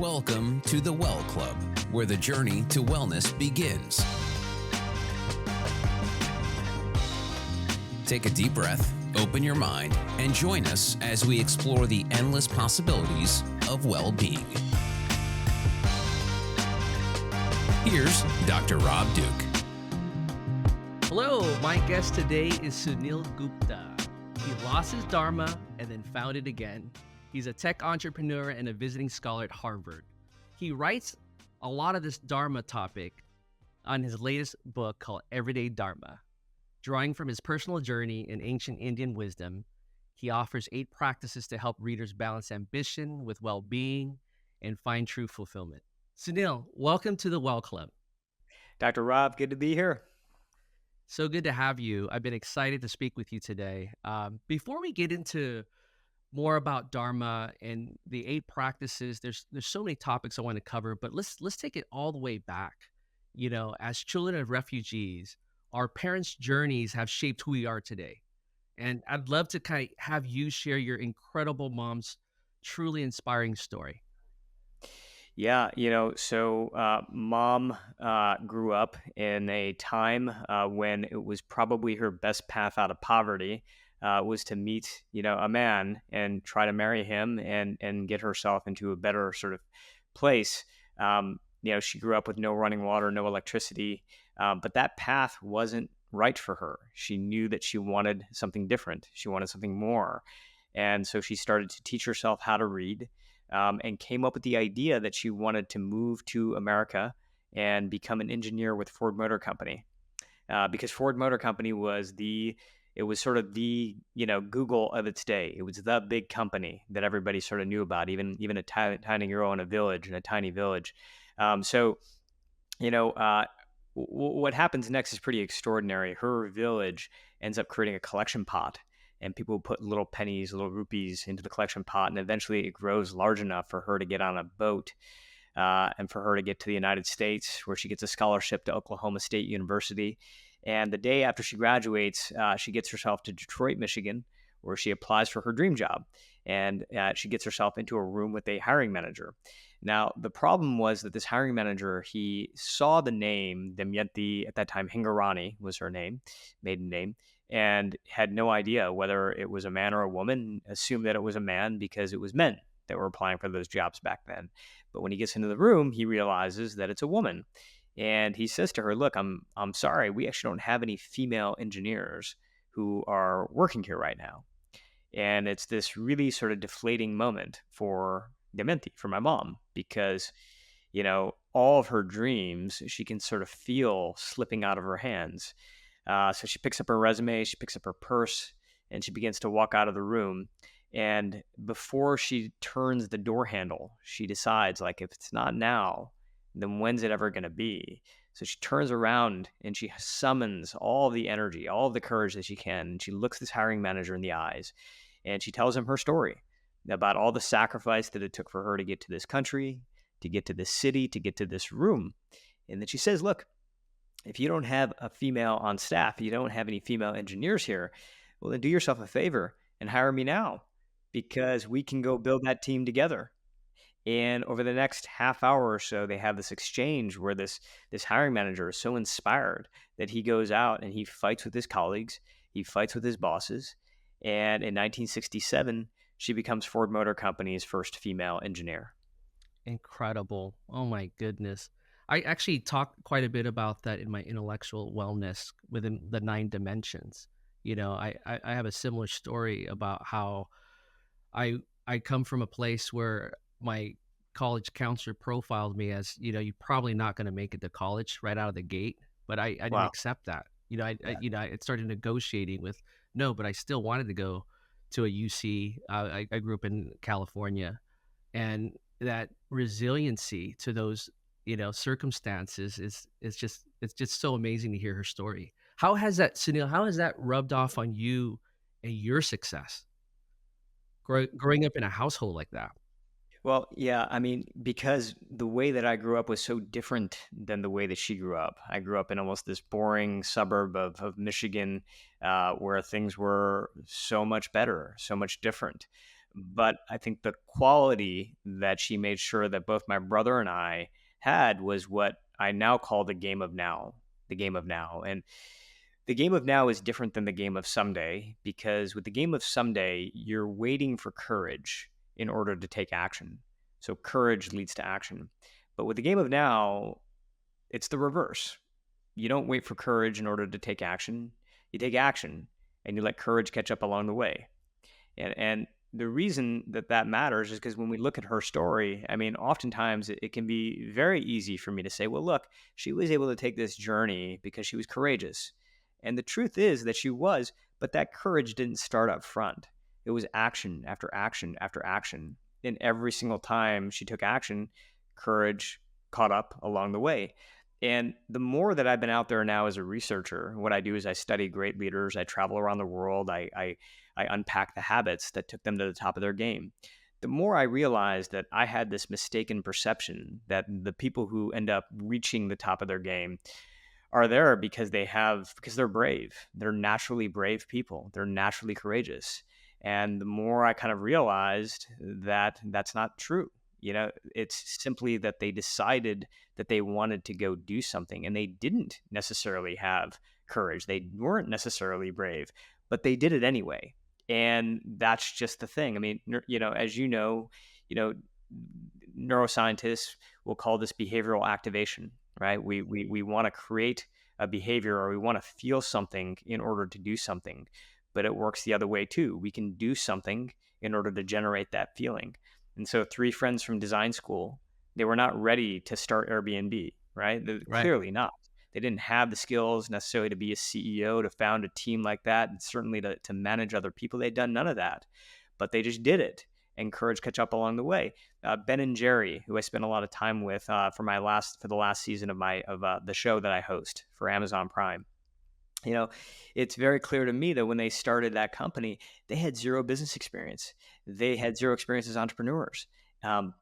Welcome to the Well Club, where the journey to wellness begins. Take a deep breath, open your mind, and join us as we explore the endless possibilities of well-being. Here's Dr. Rob Douk. Hello, my guest today is Suneel Gupta. He lost his dharma and then found it again. He's a tech entrepreneur and a visiting scholar at Harvard. He writes a lot of this dharma topic on his latest book called Everyday Dharma. Drawing from his personal journey in ancient Indian wisdom, he offers 8 practices to help readers balance ambition with well-being and find true fulfillment. Suneel, welcome to the Well Club. Dr. Rob, good to be here. So good to have you. I've been excited to speak with you today. Before we get into more about Dharma and the 8 practices, there's so many topics I want to cover, but let's take it all the way back. You know, as children of refugees, our parents' journeys have shaped who we are today. And I'd love to kind of have you share your incredible mom's truly inspiring story. Yeah, Mom grew up in a time when it was probably her best path out of poverty was to meet, a man and try to marry him and get herself into a better sort of place. She grew up with no running water, no electricity, but that path wasn't right for her. She knew that she wanted something different. She wanted something more. And so she started to teach herself how to read. And came up with the idea that she wanted to move to America and become an engineer with Ford Motor Company, because Ford Motor Company was sort of the Google of its day. It was the big company that everybody sort of knew about, even a tiny girl in a tiny village. What happens next is pretty extraordinary. Her village ends up creating a collection pot. And people put little pennies, little rupees into the collection pot. And eventually it grows large enough for her to get on a boat and for her to get to the United States, where she gets a scholarship to Oklahoma State University. And the day after she graduates, she gets herself to Detroit, Michigan, where she applies for her dream job. And she gets herself into a room with a hiring manager. Now, the problem was that this hiring manager, he saw the name, Damayanti, at that time, Hingorani was her name, maiden name, and had no idea whether it was a man or a woman, assumed that it was a man because it was men that were applying for those jobs back then. But when he gets into the room, he realizes that it's a woman. And he says to her, look, I'm sorry, we actually don't have any female engineers who are working here right now. And it's this really sort of deflating moment for Damayanti, for my mom, because, all of her dreams, she can sort of feel slipping out of her hands. So she picks up her resume, she picks up her purse, and she begins to walk out of the room. And before she turns the door handle, she decides, like, if it's not now, then when's it ever going to be? So she turns around and she summons all the energy, all the courage that she can. And she looks this hiring manager in the eyes and she tells him her story about all the sacrifice that it took for her to get to this country, to get to this city, to get to this room. And then she says, look, if you don't have a female on staff, you don't have any female engineers here, well, then do yourself a favor and hire me now, because we can go build that team together. And over the next half hour or so, they have this exchange where this hiring manager is so inspired that he goes out and he fights with his colleagues, he fights with his bosses. And in 1967, she becomes Ford Motor Company's first female engineer. Incredible. Oh my goodness. I actually talk quite a bit about that in my intellectual wellness within the 9 dimensions. I have a similar story about how I come from a place where my college counselor profiled me as, you're probably not going to make it to college right out of the gate. But I didn't accept that. I started negotiating with no, but I still wanted to go to a UC. I grew up in California, and that resiliency to those circumstances it's just so amazing to hear her story. How has that, Suneel, rubbed off on you and your success growing up in a household like that? Well, yeah, I mean, because the way that I grew up was so different than the way that she grew up. I grew up in almost this boring suburb of Michigan, where things were so much better, so much different. But I think the quality that she made sure that both my brother and I had was what I now call the game of now. The game of now. And the game of now is different than the game of someday, because with the game of someday, you're waiting for courage in order to take action. So courage leads to action. But with the game of now, it's the reverse. You don't wait for courage in order to take action. You take action and you let courage catch up along the way. And the reason that that matters is because when we look at her story, I mean, oftentimes it can be very easy for me to say, well, look, she was able to take this journey because she was courageous. And the truth is that she was, but that courage didn't start up front. It was action after action after action. And every single time she took action, courage caught up along the way. And the more that I've been out there now as a researcher, what I do is I study great leaders. I travel around the world. I unpack the habits that took them to the top of their game. The more I realized that I had this mistaken perception that the people who end up reaching the top of their game are there because they're brave. They're naturally brave people. They're naturally courageous. And the more I kind of realized that that's not true. It's simply that they decided that they wanted to go do something and they didn't necessarily have courage. They weren't necessarily brave, but they did it anyway. And that's just the thing. I mean, as you know, neuroscientists will call this behavioral activation, right? We want to create a behavior, or we want to feel something in order to do something, but it works the other way too. We can do something in order to generate that feeling. And so 3 friends from design school, they were not ready to start Airbnb, right? Right. Clearly not. They didn't have the skills necessarily to be a CEO, to found a team like that, and certainly to manage other people. They'd done none of that, but they just did it, and courage catch up along the way. Ben and Jerry, who I spent a lot of time with for the last season of the show that I host for Amazon Prime. It's very clear to me that when they started that company, they had zero business experience. They had zero experience as entrepreneurs.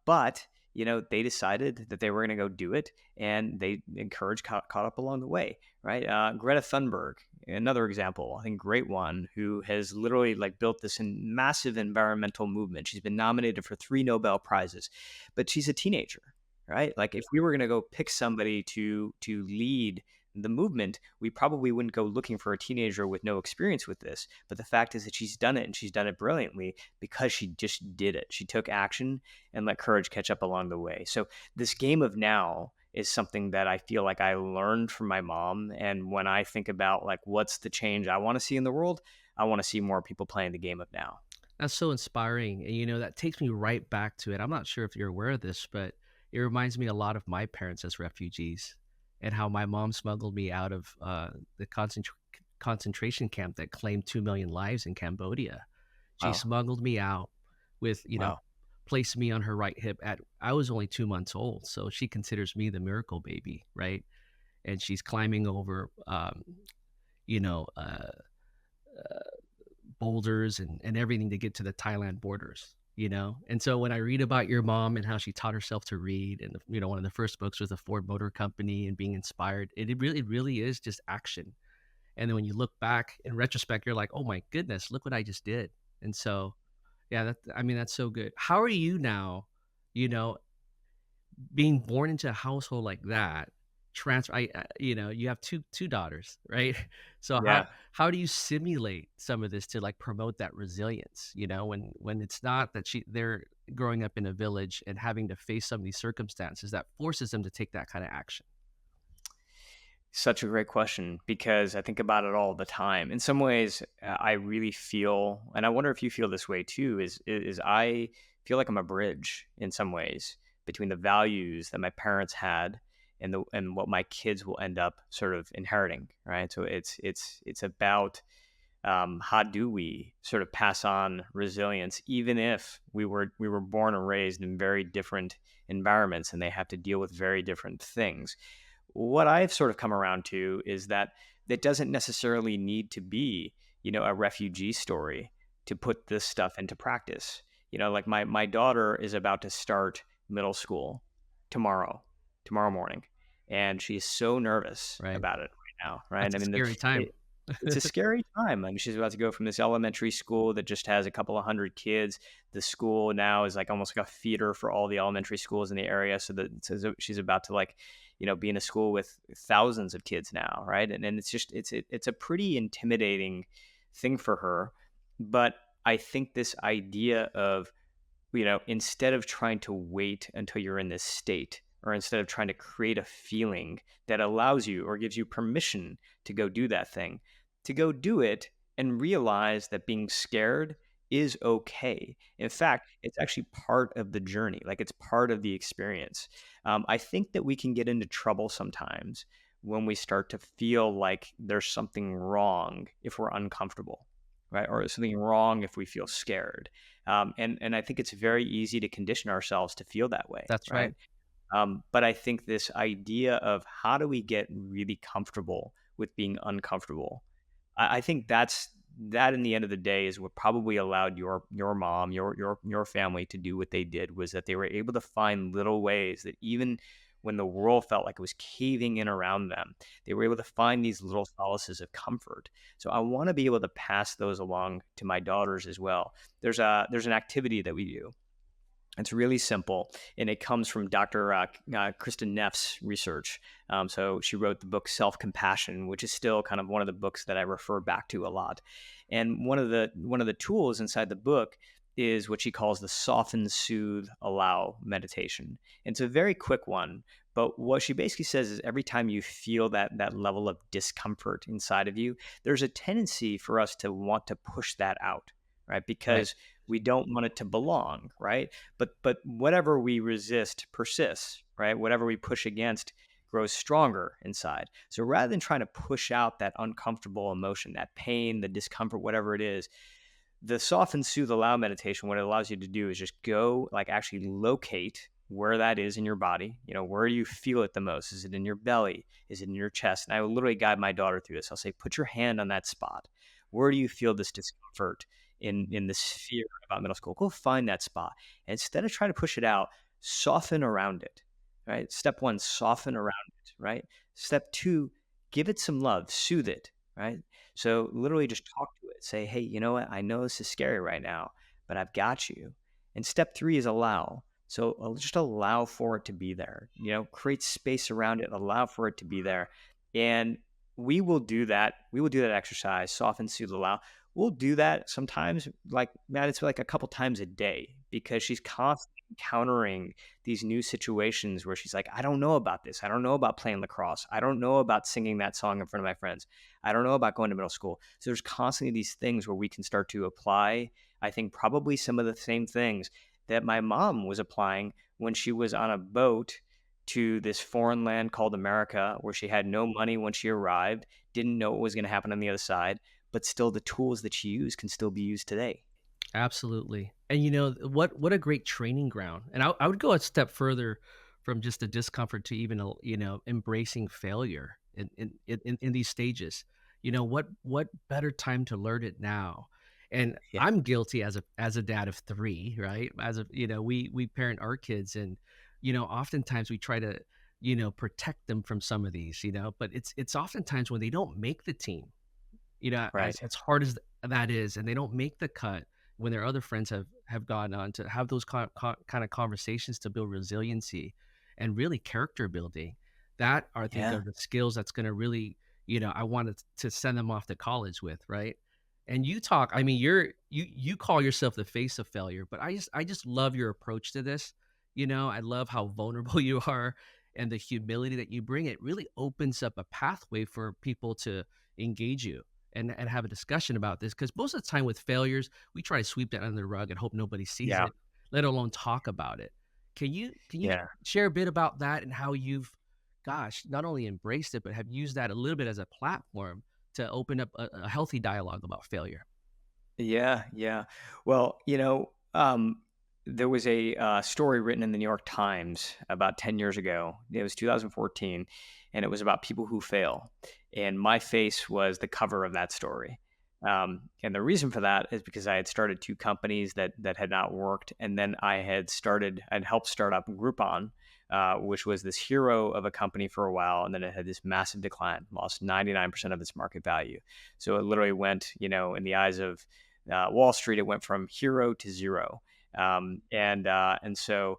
But they decided that they were going to go do it, and they encouraged, caught up along the way, right? Greta Thunberg, another example, I think great one, who has literally like built this massive environmental movement. She's been nominated for 3 Nobel Prizes, but she's a teenager, right? Like if we were going to go pick somebody to lead the movement, we probably wouldn't go looking for a teenager with no experience with this. But the fact is that she's done it, and she's done it brilliantly because she just did it. She took action and let courage catch up along the way. So this game of now is something that I feel like I learned from my mom. And when I think about like what's the change I want to see in the world, I want to see more people playing the game of now. That's so inspiring. And, that takes me right back to it. I'm not sure if you're aware of this, but it reminds me a lot of my parents as refugees and how my mom smuggled me out of the concentration camp that claimed 2 million lives in Cambodia. She Wow. smuggled me out with, Wow. placed me on her right hip I was only 2 months old. So she considers me the miracle baby, right? And she's climbing over, you know, uh, boulders and everything to get to the Thailand borders. And so when I read about your mom and how she taught herself to read, and one of the first books was the Ford Motor Company and being inspired, it really is just action. And then when you look back in retrospect, you're like, oh my goodness, look what I just did. And so, yeah, that's so good. How are you now? You know, being born into a household like that, transfer you have two daughters, right? So how Yeah. how do you simulate some of this to like promote that resilience, when it's not that they're growing up in a village and having to face some of these circumstances that forces them to take that kind of action? Such a great question, because I think about it all the time. In some ways, I really feel, and I wonder if you feel this way too, is I feel like I'm a bridge in some ways between the values that my parents had and what my kids will end up sort of inheriting, right? So it's about how do we sort of pass on resilience, even if we were born and raised in very different environments and they have to deal with very different things. What I've sort of come around to is that that doesn't necessarily need to be, a refugee story to put this stuff into practice. Like my daughter is about to start middle school tomorrow morning, and she's so nervous Right. about it right now, right? That's I a mean, scary time. It's a scary time. I mean, she's about to go from this elementary school that just has a couple of hundred kids. The school now is like almost like a feeder for all the elementary schools in the area. So she's about to like, be in a school with thousands of kids now, right? And it's just it's a pretty intimidating thing for her. But I think this idea of, instead of trying to wait until you're in this state, or instead of trying to create a feeling that allows you or gives you permission to go do that thing, to go do it and realize that being scared is okay. In fact, it's actually part of the journey, like it's part of the experience. I think that we can get into trouble sometimes when we start to feel like there's something wrong if we're uncomfortable, right? Or there's something wrong if we feel scared. And I think it's very easy to condition ourselves to feel that way, That's right. right? But I think this idea of how do we get really comfortable with being uncomfortable, I think that in the end of the day is what probably allowed your mom, your family to do what they did, was that they were able to find little ways that even when the world felt like it was caving in around them, they were able to find these little solaces of comfort. So I want to be able to pass those along to my daughters as well. There's an activity that we do. It's really simple, and it comes from Dr. Kristen Neff's research. So she wrote the book Self-Compassion, which is still kind of one of the books that I refer back to a lot. And one of the tools inside the book is what she calls the soften, soothe, allow meditation. And it's a very quick one, but what she basically says is every time you feel that level of discomfort inside of you, there's a tendency for us to want to push that out, right? Right. Because we don't want it to belong, right? But whatever we resist persists, right? Whatever we push against grows stronger inside. So rather than trying to push out that uncomfortable emotion, that pain, the discomfort, whatever it is, the soften, soothe, allow meditation, what it allows you to do is just go, like, actually locate where that is in your body. Where do you feel it the most? Is it in your belly? Is it in your chest? And I will literally guide my daughter through this. I'll say, put your hand on that spot. Where do you feel this discomfort in the sphere about middle school? Go find that spot. And instead of trying to push it out, soften around it, right? Step one, soften around it, right? Step two, give it some love, soothe it, right? So literally just talk to it. Say, hey, you know what? I know this is scary right now, but I've got you. And step three is allow. So just allow for it to be there. Create space around it, allow for it to be there. And we will do that. We will do that exercise, soften, soothe, allow. We'll do that sometimes, like, Matt, it's like a couple times a day, because she's constantly encountering these new situations where she's like, I don't know about this. I don't know about playing lacrosse. I don't know about singing that song in front of my friends. I don't know about going to middle school. So there's constantly these things where we can start to apply, I think, probably some of the same things that my mom was applying when she was on a boat to this foreign land called America, where she had no money when she arrived, didn't know what was going to happen on the other side, but still the tools that she used can still be used today. Absolutely. And what a great training ground. And I would go a step further from just the discomfort to even embracing failure in these stages. What better time to learn it now? And Yeah. I'm guilty as a dad of three, right? As a we parent our kids, and oftentimes we try to protect them from some of these, but it's oftentimes when they don't make the team, Right. as hard as that is, and they don't make the cut when their other friends have gone on to have those kind of conversations to build resiliency and really character building. That, I think, Yeah. are the skills that's going to really, I wanted to send them off to college with, right? And I mean, you call yourself the face of failure, but I just love your approach to this. I love how vulnerable you are, and the humility that you bring. It really opens up a pathway for people to engage you and have a discussion about this, because most of the time with failures, we try to sweep that under the rug and hope nobody sees Yeah. it, let alone talk about it. Can you Yeah. share a bit about that, and how you've, gosh, not only embraced it but have used that a little bit as a platform to open up a healthy dialogue about failure? Yeah. Yeah. Well, there was a story written in the New York Times about 10 years ago. It was 2014, and it was about people who fail. And my face was the cover of that story. And the reason for that is because I had started two companies that had not worked. And then I'd helped start up Groupon, which was this hero of a company for a while, and then it had this massive decline, lost 99% of its market value. So it literally went, in the eyes of Wall Street, it went from hero to zero. And so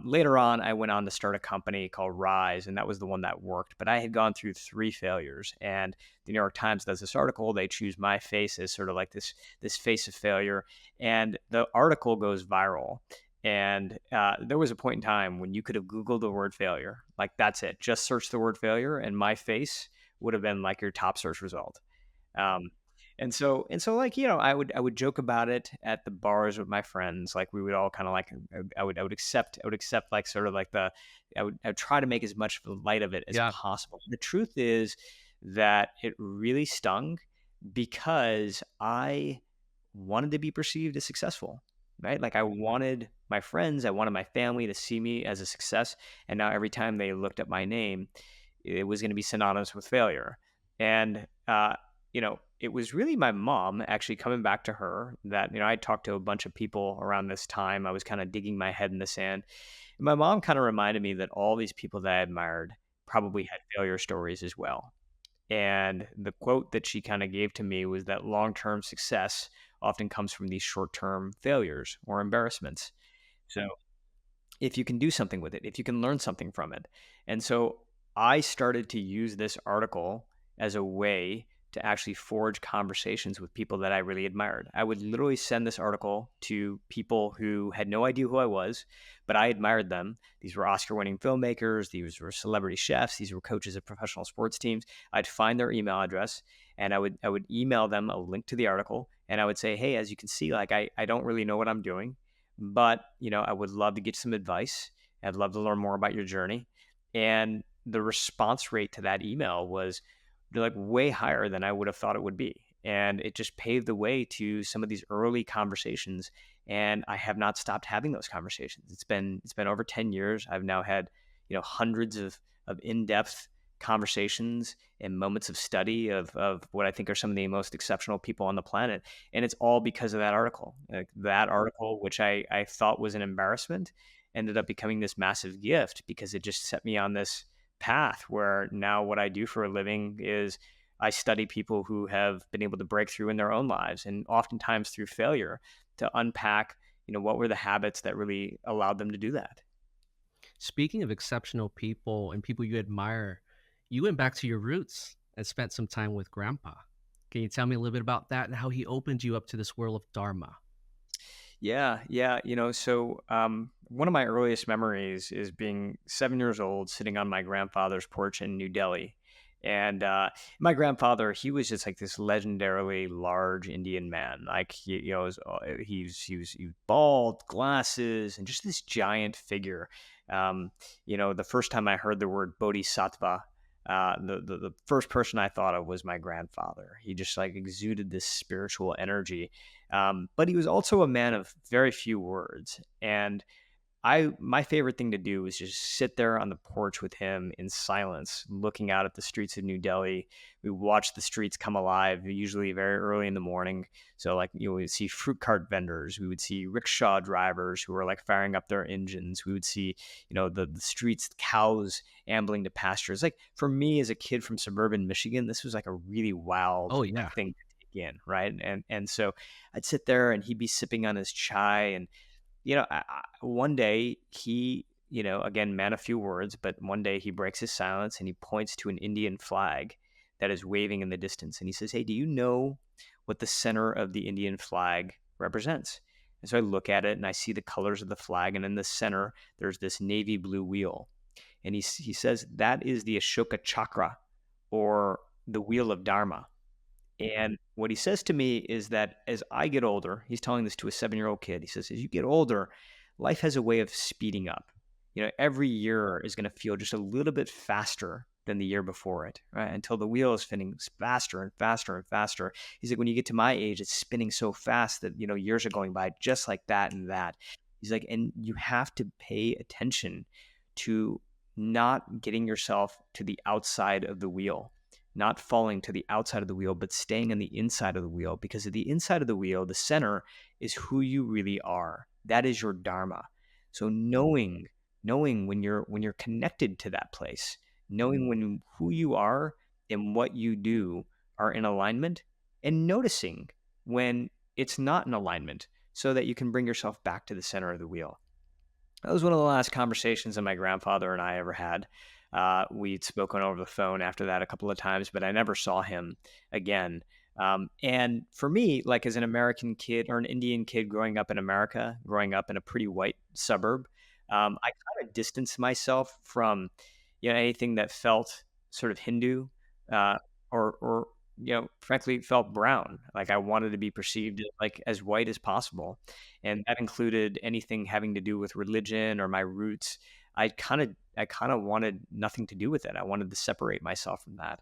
later on, I went on to start a company called Rise, and that was the one that worked. But I had gone through 3 failures, and the New York Times does this article. They choose my face as sort of like this face of failure, and the article goes viral. And there was a point in time when you could have Googled the word failure, like that's it, just search the word failure, and my face would have been like your top search result. Um, and so like, I would joke about it at the bars with my friends. Like we would all kind of like, I would accept like sort of like I would try to make as much light of it as Yeah. possible. The truth is that it really stung because I wanted to be perceived as successful, right? Like I wanted my friends, I wanted my family to see me as a success. And now every time they looked at my name, it was going to be synonymous with failure. And, it was really my mom, actually coming back to her, that, I talked to a bunch of people around this time. I was kind of digging my head in the sand. And my mom kind of reminded me that all these people that I admired probably had failure stories as well. And the quote that she kind of gave to me was that long term success often comes from these short term failures or embarrassments. So if you can do something with it, if you can learn something from it. And so I started to use this article as a way to actually forge conversations with people that I really admired. I would literally send this article to people who had no idea who I was, but I admired them. These were Oscar winning filmmakers, these were celebrity chefs, these were coaches of professional sports teams. I'd find their email address and I would email them a link to the article, and I would say, hey, as you can see, like I don't really know what I'm doing, but I would love to get some advice. I'd love to learn more about your journey. And the response rate to that email was like way higher than I would have thought it would be. And it just paved the way to some of these early conversations. And I have not stopped having those conversations. It's been over 10 years. I've now had, hundreds of in-depth conversations and moments of study of what I think are some of the most exceptional people on the planet. And it's all because of that article. Like that article, which I thought was an embarrassment, ended up becoming this massive gift because it just set me on this path where now what I do for a living is I study people who have been able to break through in their own lives, and oftentimes through failure, to unpack, what were the habits that really allowed them to do that. Speaking of exceptional people and people you admire, you went back to your roots and spent some time with Grandpa. Can you tell me a little bit about that and how he opened you up to this world of Dharma? Yeah, yeah. One of my earliest memories is being 7 years old, sitting on my grandfather's porch in New Delhi. And my grandfather, he was just like this legendarily large Indian man. Like he was bald, glasses, and just this giant figure. The first time I heard the word bodhisattva, the first person I thought of was my grandfather. He just like exuded this spiritual energy, but he was also a man of very few words. And my favorite thing to do was just sit there on the porch with him in silence, looking out at the streets of New Delhi. We watched the streets come alive, usually very early in the morning. So like, we would see fruit cart vendors, we would see rickshaw drivers who were like firing up their engines. We would see, the streets, cows ambling to pastures. Like for me as a kid from suburban Michigan, this was like a really wild Oh, yeah. thing to take in, right? And so I'd sit there and he'd be sipping on his chai, and one day he, again, man of few words, but one day he breaks his silence and he points to an Indian flag that is waving in the distance. And he says, hey, do you know what the center of the Indian flag represents? And so I look at it and I see the colors of the flag. And in the center, there's this navy blue wheel. And he says, that is the Ashoka chakra, or the wheel of Dharma. And what he says to me is that as I get older, he's telling this to a 7-year-old kid. He says, as you get older, life has a way of speeding up. Every year is going to feel just a little bit faster than the year before it, right? Until the wheel is spinning faster and faster and faster. He's like, when you get to my age, it's spinning so fast that, years are going by just like that and that. He's like, and you have to pay attention to not getting yourself to the outside of the wheel, not falling to the outside of the wheel, but staying on the inside of the wheel, because at the inside of the wheel, the center is who you really are. That is your dharma. So knowing knowing when you're connected to that place, knowing when who you are and what you do are in alignment, and noticing when it's not in alignment so that you can bring yourself back to the center of the wheel. That was one of the last conversations that my grandfather and I ever had. We'd spoken over the phone after that a couple of times, but I never saw him again. And for me, like as an American kid or an Indian kid growing up in America, growing up in a pretty white suburb, I kind of distanced myself from, anything that felt sort of Hindu, uh, or frankly, felt brown. Like I wanted to be perceived like as white as possible, and that included anything having to do with religion or my roots. I kind of wanted nothing to do with it. I wanted to separate myself from that.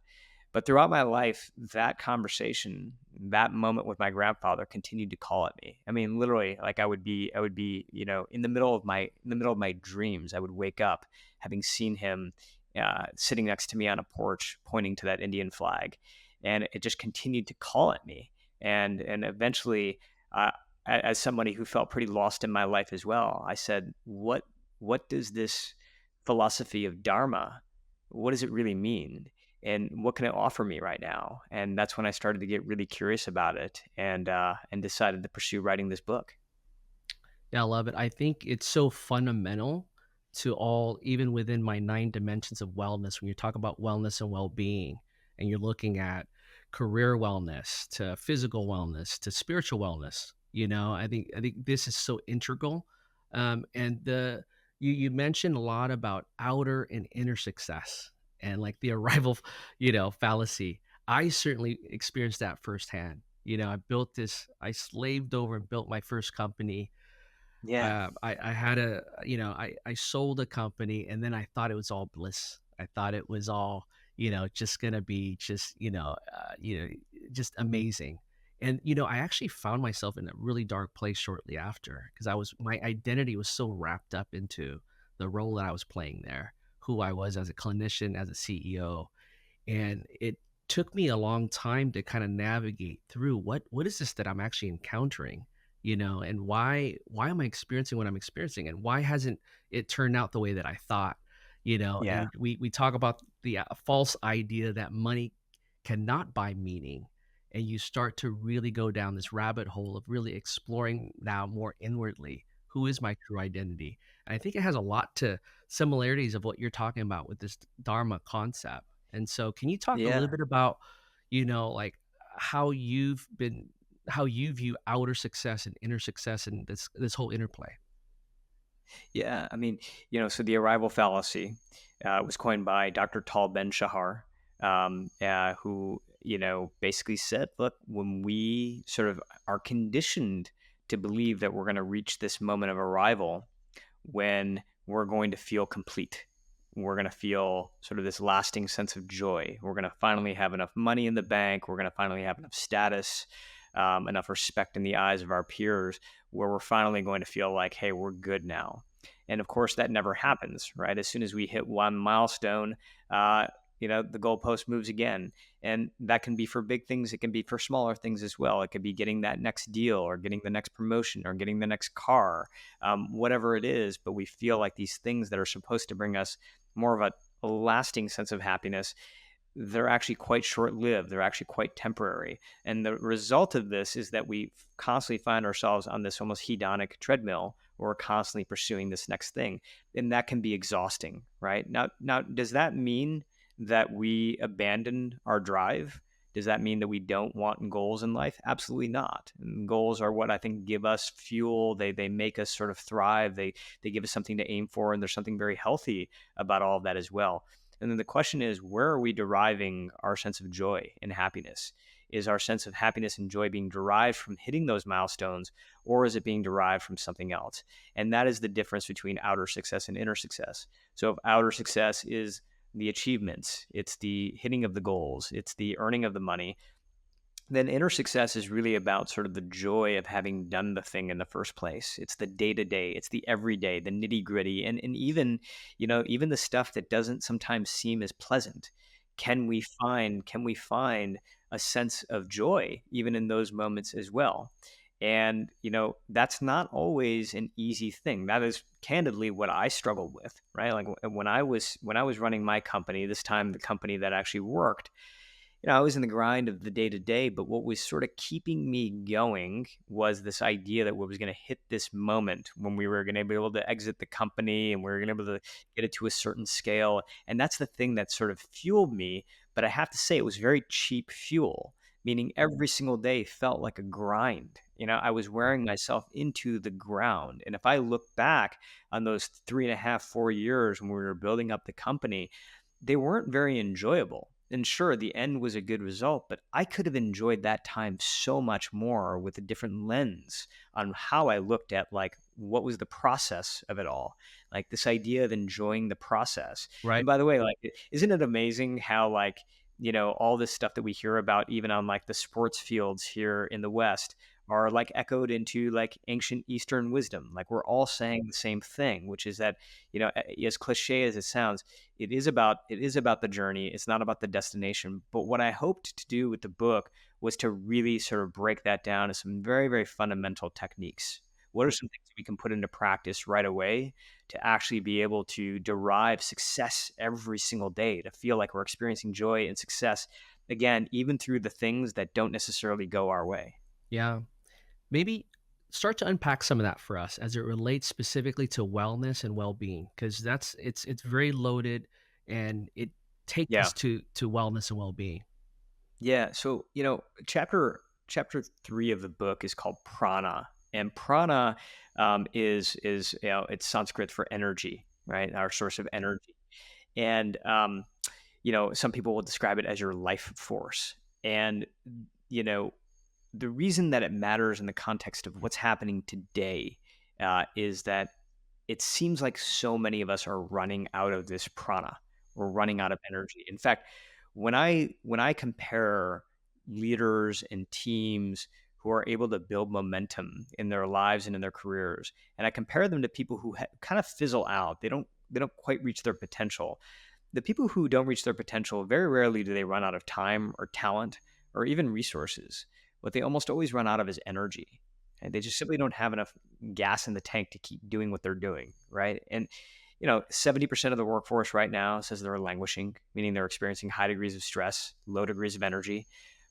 But throughout my life, that conversation, that moment with my grandfather continued to call at me. I mean, literally, like I would be, in the middle of my dreams, I would wake up having seen him sitting next to me on a porch, pointing to that Indian flag, and it just continued to call at me. And eventually, uh, as somebody who felt pretty lost in my life as well, I said, what does this philosophy of Dharma, what does it really mean? And what can it offer me right now? And that's when I started to get really curious about it, and decided to pursue writing this book. Yeah, I love it. I think it's so fundamental to all, even within my nine dimensions of wellness. When you talk about wellness and well being, and you're looking at career wellness to physical wellness to spiritual wellness, I think this is so integral. And you mentioned a lot about outer and inner success, and like the arrival, fallacy. I certainly experienced that firsthand. I slaved over and built my first company. Yeah. I had I sold a company, and then I thought it was all bliss. I thought it was all, just gonna be just amazing. And, I actually found myself in a really dark place shortly after, because my identity was so wrapped up into the role that I was playing there, who I was as a clinician, as a CEO. And it took me a long time to kind of navigate through what is this that I'm actually encountering, and why am I experiencing what I'm experiencing, and why hasn't it turned out the way that I thought. Yeah. And we talk about the false idea that money cannot buy meaning, and you start to really go down this rabbit hole of really exploring now more inwardly, who is my true identity. And I think it has a lot to similarities of what you're talking about with this dharma concept. And so, can you talk a little Yeah. bit about, like how how you view outer success and inner success and this whole interplay? Yeah. I mean, so the arrival fallacy was coined by Dr. Tal Ben Shahar, who, basically said, look, when we sort of are conditioned to believe that we're going to reach this moment of arrival, when we're going to feel complete. We're going to feel sort of this lasting sense of joy. We're going to finally have enough money in the bank. We're going to finally have enough status, enough respect in the eyes of our peers, where we're finally going to feel like, hey, we're good now. And of course, that never happens, right? As soon as we hit one milestone, the goalpost moves again. And that can be for big things. It can be for smaller things as well. It could be getting that next deal, or getting the next promotion, or getting the next car, whatever it is. But we feel like these things that are supposed to bring us more of a lasting sense of happiness, they're actually quite short lived. They're actually quite temporary. And the result of this is that we constantly find ourselves on this almost hedonic treadmill, where we're constantly pursuing this next thing. And that can be exhausting, right? Now, does that mean that we abandon our drive? Does that mean that we don't want goals in life? Absolutely not. And goals are what I think give us fuel. They make us sort of thrive. They give us something to aim for, and there's something very healthy about all of that as well. And then the question is, where are we deriving our sense of joy and happiness? Is our sense of happiness and joy being derived from hitting those milestones, or is it being derived from something else? And that is the difference between outer success and inner success. So if outer success is the achievements, it's the hitting of the goals, it's the earning of the money, then inner success is really about sort of the joy of having done the thing in the first place. It's the day to day, it's the everyday, the nitty gritty, and even, even the stuff that doesn't sometimes seem as pleasant. Can we find a sense of joy even in those moments as well? And, that's not always an easy thing. That is candidly what I struggled with, right? Like when I was running my company, this time the company that actually worked, I was in the grind of the day to day, but what was sort of keeping me going was this idea that we was going to hit this moment when we were going to be able to exit the company and we were going to be able to get it to a certain scale. And that's the thing that sort of fueled me. But I have to say, it was very cheap fuel, meaning every single day felt like a grind. I was wearing myself into the ground. And if I look back on those 3.5, 4 years when we were building up the company, they weren't very enjoyable. And sure, the end was a good result, but I could have enjoyed that time so much more with a different lens on how I looked at like what was the process of it all. Like this idea of enjoying the process. Right. And by the way, like isn't it amazing how like, all this stuff that we hear about even on like the sports fields here in the West are like echoed into like ancient Eastern wisdom. Like we're all saying the same thing, which is that, as cliche as it sounds, it is about the journey. It's not about the destination. But what I hoped to do with the book was to really sort of break that down to some very, very fundamental techniques. What are some things that we can put into practice right away to actually be able to derive success every single day, to feel like we're experiencing joy and success again, even through the things that don't necessarily go our way? Yeah. Maybe start to unpack some of that for us as it relates specifically to wellness and well-being, because it's very loaded, and it takes Yeah. us to wellness and well-being. Yeah. So, chapter 3 of the book is called prana. And prana is it's Sanskrit for energy, right? Our source of energy. And some people will describe it as your life force. And you know, the reason that it matters in the context of what's happening today is that it seems like so many of us are running out of this prana. We're running out of energy. In fact, when I compare leaders and teams who are able to build momentum in their lives and in their careers, and I compare them to people who kind of fizzle out, they don't quite reach their potential. The people who don't reach their potential, very rarely do they run out of time or talent or even resources. What they almost always run out of is energy. And they just simply don't have enough gas in the tank to keep doing what they're doing, right? And 70% of the workforce right now says they're languishing, meaning they're experiencing high degrees of stress, low degrees of energy.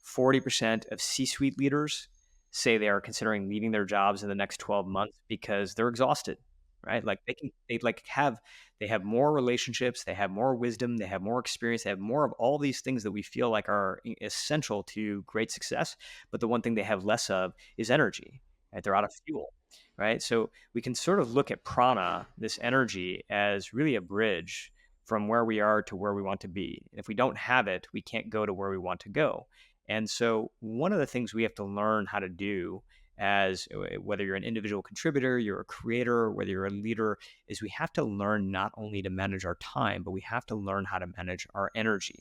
40% of C-suite leaders say they are considering leaving their jobs in the next 12 months because they're exhausted, right? Like they have more relationships, they have more wisdom, they have more experience, they have more of all these things that we feel like are essential to great success. But the one thing they have less of is energy, right? They're out of fuel, right? So we can sort of look at prana, this energy, as really a bridge from where we are to where we want to be. And if we don't have it, we can't go to where we want to go. And so one of the things we have to learn how to do as whether you're an individual contributor, you're a creator, whether you're a leader, is we have to learn not only to manage our time, but we have to learn how to manage our energy.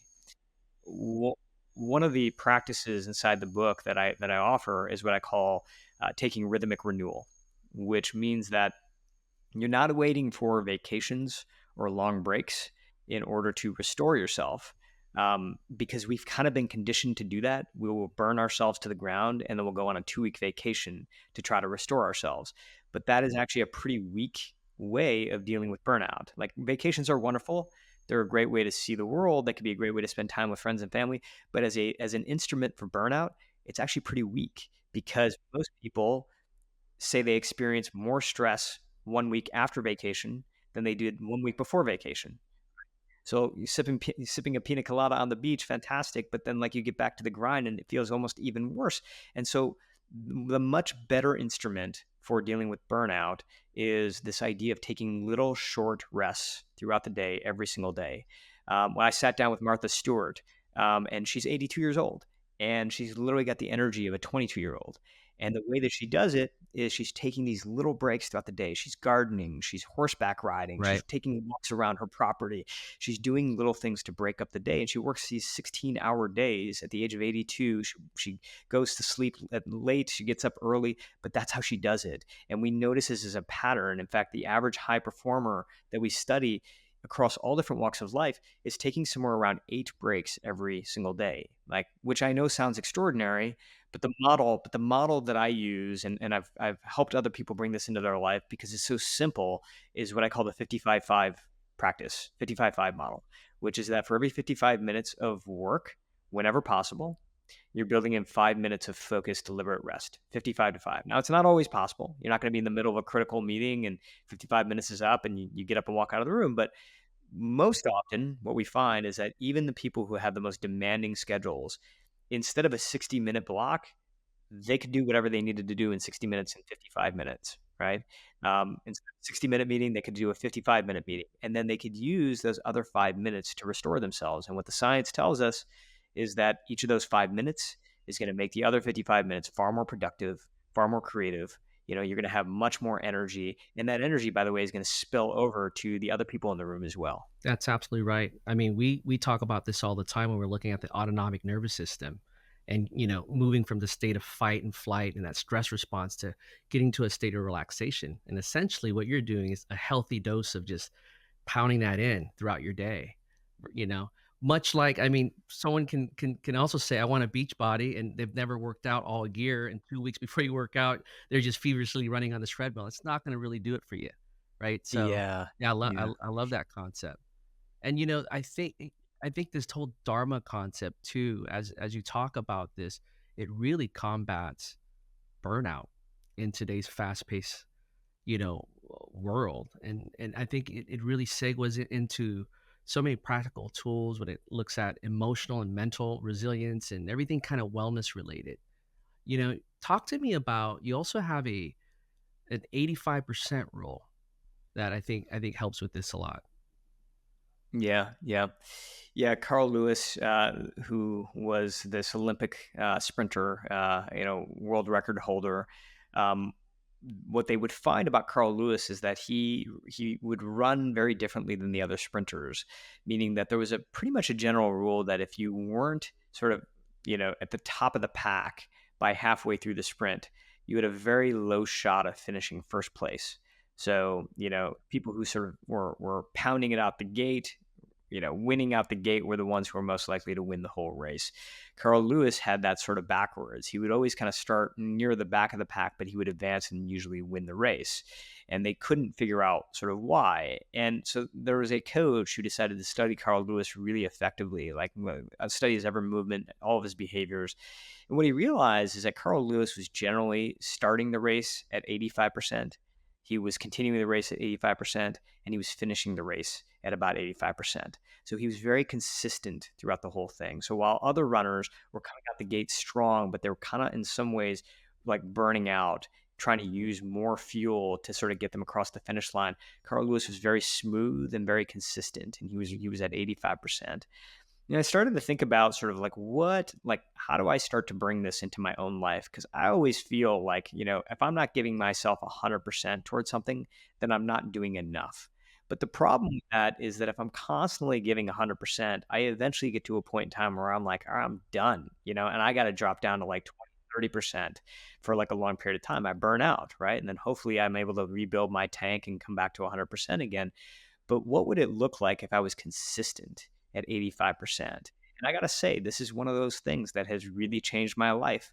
Wh- One of the practices inside the book that I offer is what I call taking rhythmic renewal, which means that you're not waiting for vacations or long breaks in order to restore yourself, because we've kind of been conditioned to do that. We will burn ourselves to the ground and then we'll go on a 2-week vacation to try to restore ourselves. But that is actually a pretty weak way of dealing with burnout. Like vacations are wonderful. They're a great way to see the world. That could be a great way to spend time with friends and family. But as an instrument for burnout, it's actually pretty weak because most people say they experience more stress 1 week after vacation than they did 1 week before vacation. So you sipping a pina colada on the beach, fantastic. But then like you get back to the grind and it feels almost even worse. And so the much better instrument for dealing with burnout is this idea of taking little short rests throughout the day, every single day. When I sat down with Martha Stewart, and she's 82 years old, and she's literally got the energy of a 22-year-old. And the way that she does it is she's taking these little breaks throughout the day. She's gardening, she's horseback riding, Right. she's taking walks around her property. She's doing little things to break up the day. And she works these 16-hour days at the age of 82. She goes to sleep late, she gets up early, but that's how she does it. And we notice this as a pattern. In fact, the average high performer that we study, across all different walks of life is taking somewhere around 8 breaks every single day, like, which I know sounds extraordinary, but the model that I use, and I've helped other people bring this into their life because it's so simple, is what I call the 55-5 practice, 55-5 model, which is that for every 55 minutes of work, whenever possible, you're building in 5 minutes of focused, deliberate rest, 55 to 5. Now, it's not always possible. You're not going to be in the middle of a critical meeting and 55 minutes is up and you get up and walk out of the room. But most often, what we find is that even the people who have the most demanding schedules, instead of a 60-minute block, they could do whatever they needed to do in 60 minutes and 55 minutes, right? Instead of a 60-minute meeting, they could do a 55-minute meeting. And then they could use those other 5 minutes to restore themselves. And what the science tells us is that each of those 5 minutes is going to make the other 55 minutes far more productive, far more creative. You're going to have much more energy. And that energy, by the way, is going to spill over to the other people in the room as well. That's absolutely right. I mean, we talk about this all the time when we're looking at the autonomic nervous system and, moving from the state of fight and flight and that stress response to getting to a state of relaxation. And essentially what you're doing is a healthy dose of just pounding that in throughout your day, you know. Much like, I mean, someone can also say, I want a beach body, and they've never worked out all year, and 2 weeks before you work out, they're just feverishly running on the treadmill. It's not gonna really do it for you, right? So, Yeah. yeah, Yeah. I love that concept. And, I think this whole dharma concept too, as you talk about this, it really combats burnout in today's fast-paced, world. And I think it really segues into so many practical tools when it looks at emotional and mental resilience and everything kind of wellness related. Talk to me about, you also have an 85% rule that I think helps with this a lot. Yeah, yeah, yeah. Carl Lewis, who was this Olympic sprinter, world record holder. Um, what they would find about Carl Lewis is that he would run very differently than the other sprinters, meaning that there was a pretty much a general rule that if you weren't sort of at the top of the pack by halfway through the sprint, you had a very low shot of finishing first place. So, people who sort of were pounding it out the gate, winning out the gate were the ones who were most likely to win the whole race. Carl Lewis had that sort of backwards. He would always kind of start near the back of the pack, but he would advance and usually win the race. And they couldn't figure out sort of why. And so there was a coach who decided to study Carl Lewis really effectively, like study his every movement, all of his behaviors. And what he realized is that Carl Lewis was generally starting the race at 85%. He was continuing the race at 85%, and he was finishing the race at about 85%. So he was very consistent throughout the whole thing. So while other runners were coming out the gate strong, but they were kind of in some ways like burning out, trying to use more fuel to sort of get them across the finish line, Carl Lewis was very smooth and very consistent, and he was at 85%. I started to think about sort of how do I start to bring this into my own life? Because I always feel like, if I'm not giving myself 100% towards something, then I'm not doing enough. But the problem with that is that if I'm constantly giving 100%, I eventually get to a point in time where I'm like, all right, I'm done, and I got to drop down to like 20, 30% for like a long period of time. I burn out, right? And then hopefully I'm able to rebuild my tank and come back to 100% again. But what would it look like if I was consistent at 85%? And I got to say, this is one of those things that has really changed my life.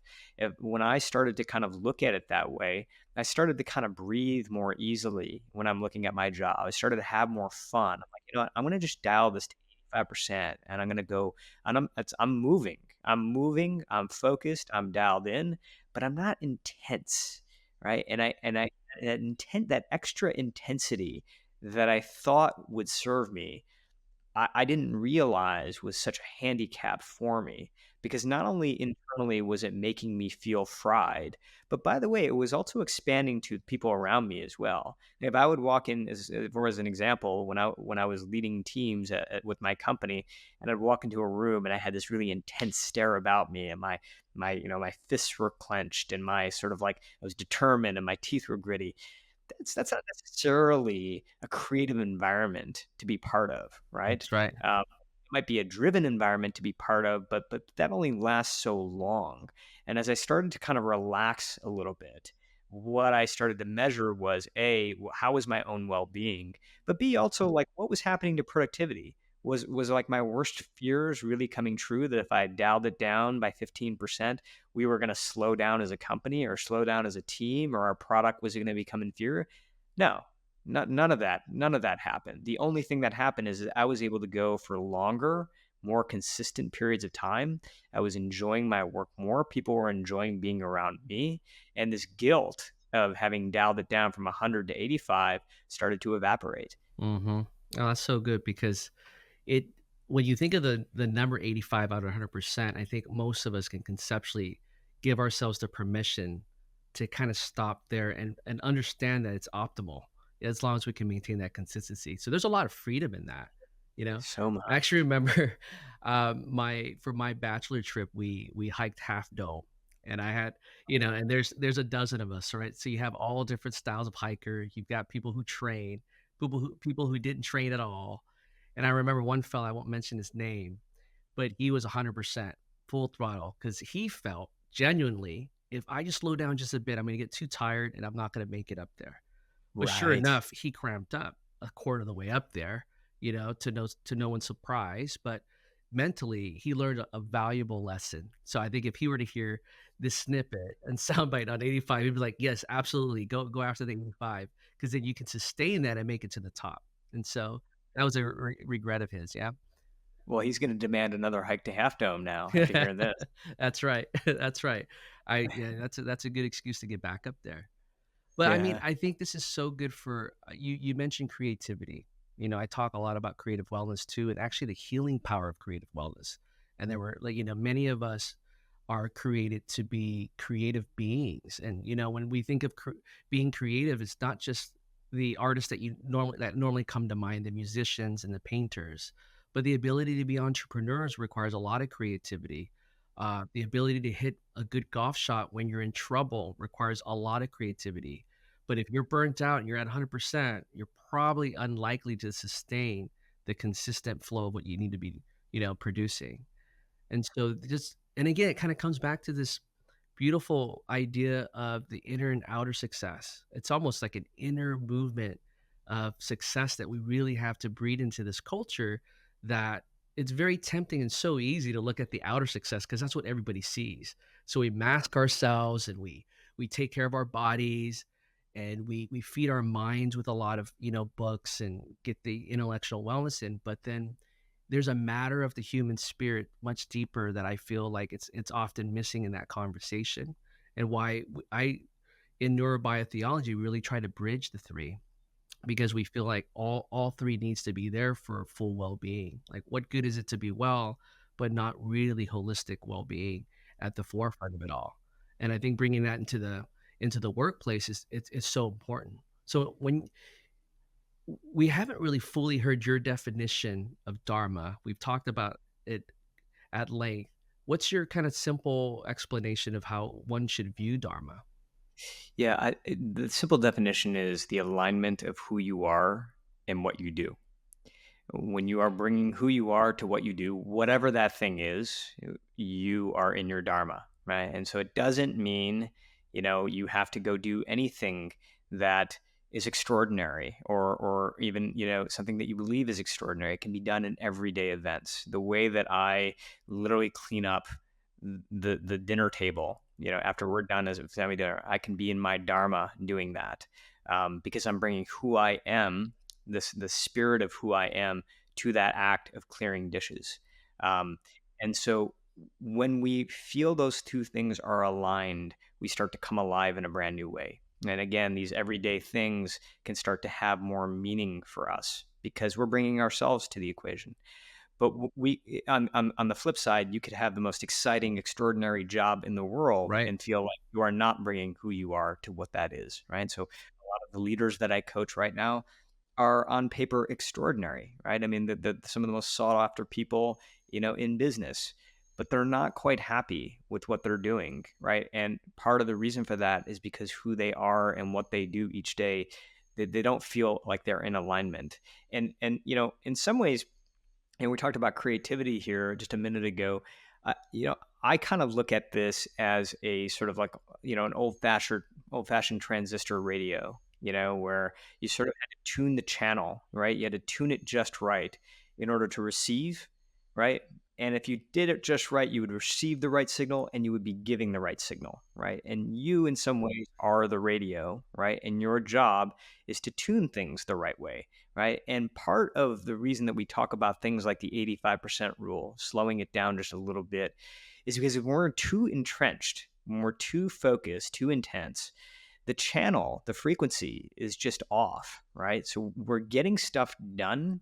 When I started to kind of look at it that way, I started to kind of breathe more easily when I'm looking at my job. I started to have more fun. I'm like, what? I'm going to just dial this to 85% and I'm going to go, and I'm moving. I'm focused, I'm dialed in, but I'm not intense, right? And I that extra intensity that I thought would serve me, I didn't realize was such a handicap for me, because not only internally was it making me feel fried, but by the way, it was also expanding to people around me as well. If I would walk in, as an example, when I was leading teams with my company, and I'd walk into a room and I had this really intense stare about me, and my fists were clenched, and my sort of like I was determined, and my teeth were gritty. That's not necessarily a creative environment to be part of, right? That's right. It might be a driven environment to be part of, but that only lasts so long. And as I started to kind of relax a little bit, what I started to measure was A, how was my own well-being, but B, also like what was happening to productivity. Was like my worst fears really coming true that if I dialed it down by 15%, we were going to slow down as a company or slow down as a team, or our product was going to become inferior? No, none of that. None of that happened. The only thing that happened is that I was able to go for longer, more consistent periods of time. I was enjoying my work more. People were enjoying being around me. And this guilt of having dialed it down from 100 to 85 started to evaporate. Mm-hmm. Oh, that's so good because it when you think of the number 85 out of 100%, I think most of us can conceptually give ourselves the permission to kind of stop there and understand that it's optimal as long as we can maintain that consistency. So there's a lot of freedom in that, you know. So I actually much. remember my for my bachelor trip we hiked Half Dome, and I had, and there's a dozen of us, right? So you have all different styles of hiker. You've got people who train, people who didn't train at all, and I remember one fella, I won't mention his name, but he was 100% full throttle because he felt genuinely, if I just slow down just a bit, I'm going to get too tired and I'm not going to make it up there. But sure Right. enough, he cramped up a quarter of the way up there, to no one's surprise. But mentally, he learned a valuable lesson. So I think if he were to hear this snippet and soundbite on 85, he'd be like, "Yes, absolutely, go after the 85, because then you can sustain that and make it to the top." And so that was a regret of his. Yeah. Well, he's going to demand another hike to Half Dome now after hearing this. That's right. That's right. Yeah, that's a good excuse to get back up there. But I mean, Yeah. I think this is so good for you mentioned creativity. I talk a lot about creative wellness too, and actually the healing power of creative wellness. And there were like, many of us are created to be creative beings. And when we think of being creative, it's not just the artists that normally come to mind, the musicians and the painters, but the ability to be entrepreneurs requires a lot of creativity. The ability to hit a good golf shot when you're in trouble requires a lot of creativity. But if you're burnt out and you're at 100%, you're probably unlikely to sustain the consistent flow of what you need to be, producing. And so just and again, it kind of comes back to this beautiful idea of the inner and outer success. It's almost like an inner movement of success that we really have to breed into this culture, that it's very tempting and so easy to look at the outer success because that's what everybody sees. So we mask ourselves and we take care of our bodies, and we feed our minds with a lot of, books and get the intellectual wellness in, but then there's a matter of the human spirit much deeper that I feel like it's often missing in that conversation, and why I in neurobiotheology really try to bridge the three, because we feel like all three needs to be there for full well-being. Like, what good is it to be well but not really holistic well-being at the forefront of it all? And I think bringing that into the workplace is so important. So when we haven't really fully heard your definition of dharma, we've talked about it at length. What's your kind of simple explanation of how one should view dharma? Yeah. The simple definition is the alignment of who you are and what you do. When you are bringing who you are to what you do, whatever that thing is, you are in your dharma, right? And so it doesn't mean, you have to go do anything that is extraordinary, or even, something that you believe is extraordinary. It can be done in everyday events. The way that I literally clean up the dinner table, after we're done as a family dinner, I can be in my dharma doing that, because I'm bringing who I am, the spirit of who I am, to that act of clearing dishes. Um, and so when we feel those two things are aligned, we start to come alive in a brand new way. And again, these everyday things can start to have more meaning for us because we're bringing ourselves to the equation. But on the flip side, you could have the most exciting, extraordinary job in the world Right. and feel like you are not bringing who you are to what that is, right? So a lot of the leaders that I coach right now are on paper extraordinary, right? I mean, some of the most sought after people, in business, but they're not quite happy with what they're doing, right? And part of the reason for that is because who they are and what they do each day, they don't feel like they're in alignment. And in some ways, and we talked about creativity here just a minute ago. I kind of look at this as a sort of like, an old fashioned old-fashioned transistor radio, where you sort of had to tune the channel, right? You had to tune it just right in order to receive, right? And if you did it just right, you would receive the right signal and you would be giving the right signal, right? And you, in some ways, are the radio, right? And your job is to tune things the right way, right? And part of the reason that we talk about things like the 85% rule, slowing it down just a little bit, is because if we're too entrenched, when we're too focused, too intense, the channel, the frequency is just off, right? So we're getting stuff done,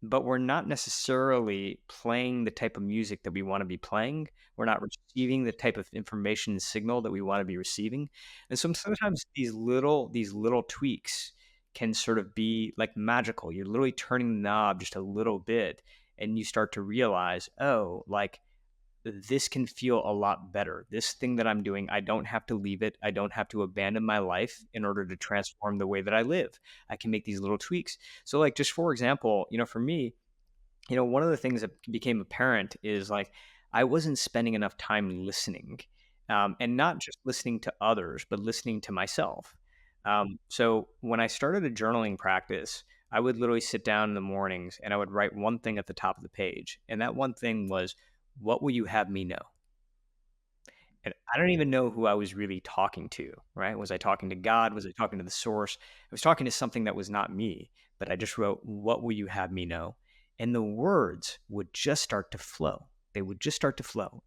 but we're not necessarily playing the type of music that we want to be playing. We're not receiving the type of information and signal that we want to be receiving. And so sometimes these little tweaks can sort of be like magical. You're literally turning the knob just a little bit and you start to realize, oh, like this can feel a lot better. This thing that I'm doing, I don't have to leave it. I don't have to abandon my life in order to transform the way that I live. I can make these little tweaks. So, like, just for example, for me, one of the things that became apparent is like I wasn't spending enough time listening, and not just listening to others, but listening to myself. So when I started a journaling practice, I would literally sit down in the mornings and I would write one thing at the top of the page. And that one thing was, what will you have me know? And I don't even know who I was really talking to, right? Was I talking to God? Was I talking to the source? I was talking to something that was not me, but I just wrote, what will you have me know? And the words would just start to flow. They would just start to flow.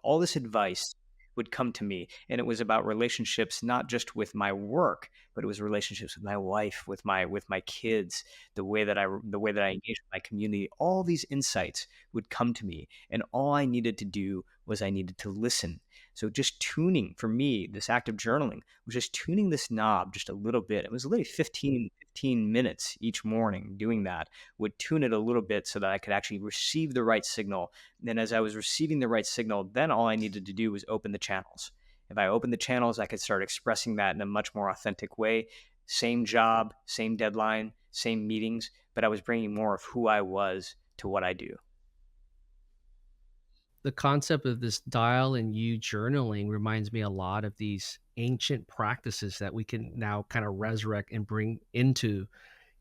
All this advice would come to me. And it was about relationships, not just with my work, but it was relationships with my wife, with my kids, the way that I engage with my community. All these insights would come to me. And all I needed to do was I needed to listen. So just tuning for me, this act of journaling was just tuning this knob just a little bit. It was literally 15 minutes each morning doing that, would tune it a little bit so that I could actually receive the right signal. And then as I was receiving the right signal, then all I needed to do was open the channels. If I opened the channels, I could start expressing that in a much more authentic way. Same job, same deadline, same meetings, but I was bringing more of who I was to what I do. The concept of this dial and you journaling reminds me a lot of these ancient practices that we can now kind of resurrect and bring into,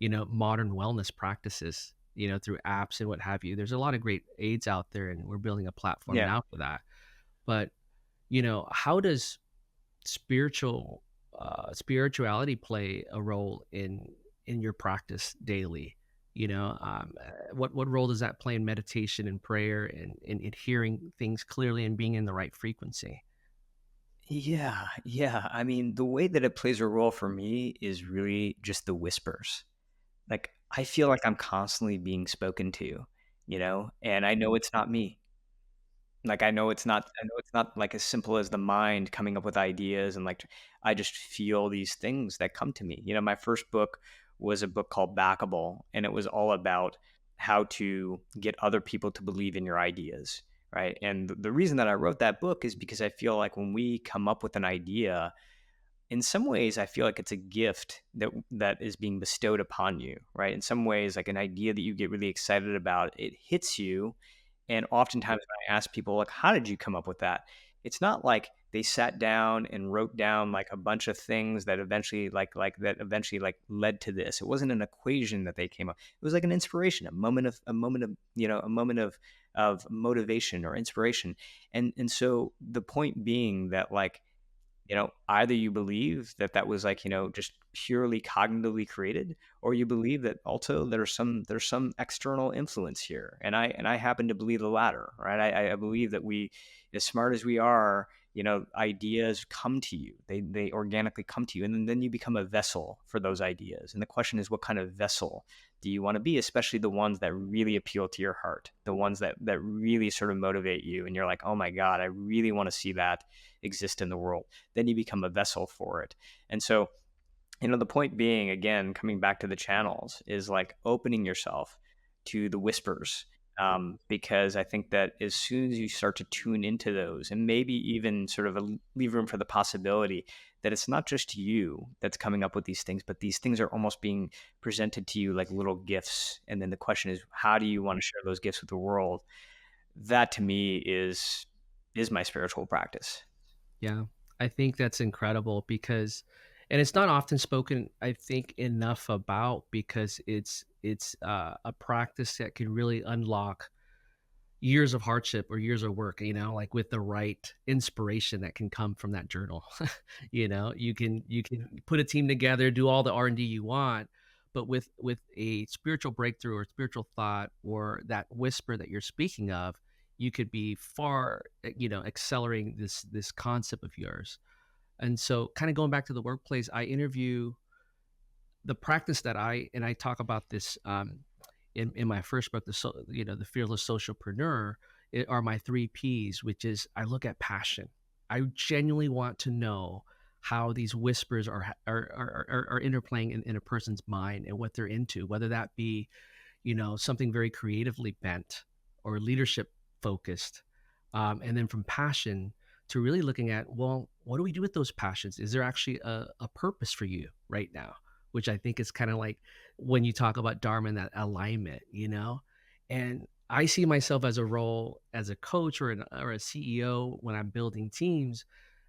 modern wellness practices, through apps and what have you. There's a lot of great aids out there, and we're building a platform Yeah. now for that. But, how does spiritual spirituality play a role in your practice daily? What role does that play in meditation and prayer and in hearing things clearly and being in the right frequency? Yeah, yeah. I mean, the way that it plays a role for me is really just the whispers. Like, I feel like I'm constantly being spoken to, and I know it's not me. Like, I know it's not like as simple as the mind coming up with ideas and like I just feel these things that come to me. My first book was a book called Backable, and it was all about how to get other people to believe in your ideas, right? And the reason that I wrote that book is because I feel like when we come up with an idea, in some ways I feel like it's a gift that is being bestowed upon you, right? In some ways, like an idea that you get really excited about, it hits you. And oftentimes when I ask people, like, how did you come up with that? It's not like they sat down and wrote down like a bunch of things that eventually like led to this. It wasn't an equation that they came up. It was like an inspiration, a moment of motivation or inspiration. And so the point being that like, either you believe that that was like, just purely cognitively created, or you believe that also there's some external influence here. And I happen to believe the latter, right? I believe that we, as smart as we are, ideas come to you. They organically come to you, and then you become a vessel for those ideas. And the question is, what kind of vessel do you want to be? Especially the ones that really appeal to your heart, the ones that really sort of motivate you, and you're like, oh my God, I really want to see that exist in the world. Then you become a vessel for it. And so, the point being, again, coming back to the channels, is like opening yourself to the whispers. Because I think that as soon as you start to tune into those and maybe even sort of leave room for the possibility that it's not just you that's coming up with these things, but these things are almost being presented to you like little gifts. And then the question is, how do you want to share those gifts with the world? That to me is my spiritual practice. Yeah. I think that's incredible because and it's not often spoken, I think, enough about because it's a practice that can really unlock years of hardship or years of work, like with the right inspiration that can come from that journal. You can put a team together, do all the R&D you want, but with a spiritual breakthrough or spiritual thought or that whisper that you're speaking of, you could be far, accelerating this concept of yours. And so kind of going back to the workplace, I interview the practice that I talk about this in my first book, the Fearless Socialpreneur, are my three P's, which is I look at passion. I genuinely want to know how these whispers are interplaying in a person's mind and what they're into, whether that be something very creatively bent or leadership focused. And then from passion to really looking at, well, what do we do with those passions? Is there actually a purpose for you right now? Which I think is kind of like when you talk about Dharma and that alignment. And I see myself as a role as a coach or a CEO when I'm building teams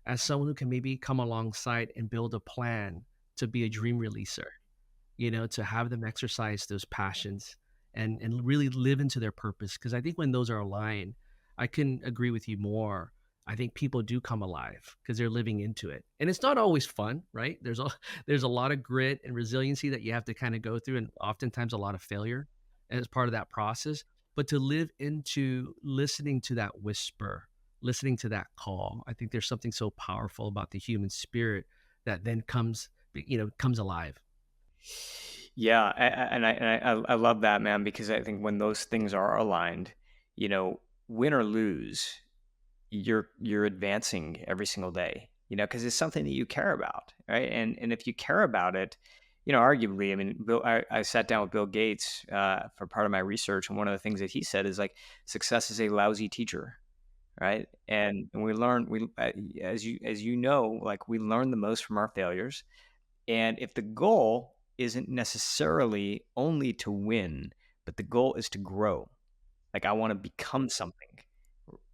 as someone who can maybe come alongside and build a plan to be a dream releaser, to have them exercise those passions and really live into their purpose. Because I think when those are aligned, I can agree with you more. I think people do come alive because they're living into it. And it's not always fun, right? There's a lot of grit and resiliency that you have to kind of go through and oftentimes a lot of failure as part of that process. But to live into listening to that whisper, listening to that call, I think there's something so powerful about the human spirit that then comes alive. Yeah, and I love that, man, because I think when those things are aligned, you know, win or lose, you're advancing every single day, because it's something that you care about, right? And if you care about it, arguably, I mean, I sat down with Bill Gates for part of my research, and one of the things that he said is like, success is a lousy teacher, right? And we learn we as you know, like we learn the most from our failures. And if the goal isn't necessarily only to win, but the goal is to grow, like I want to become something,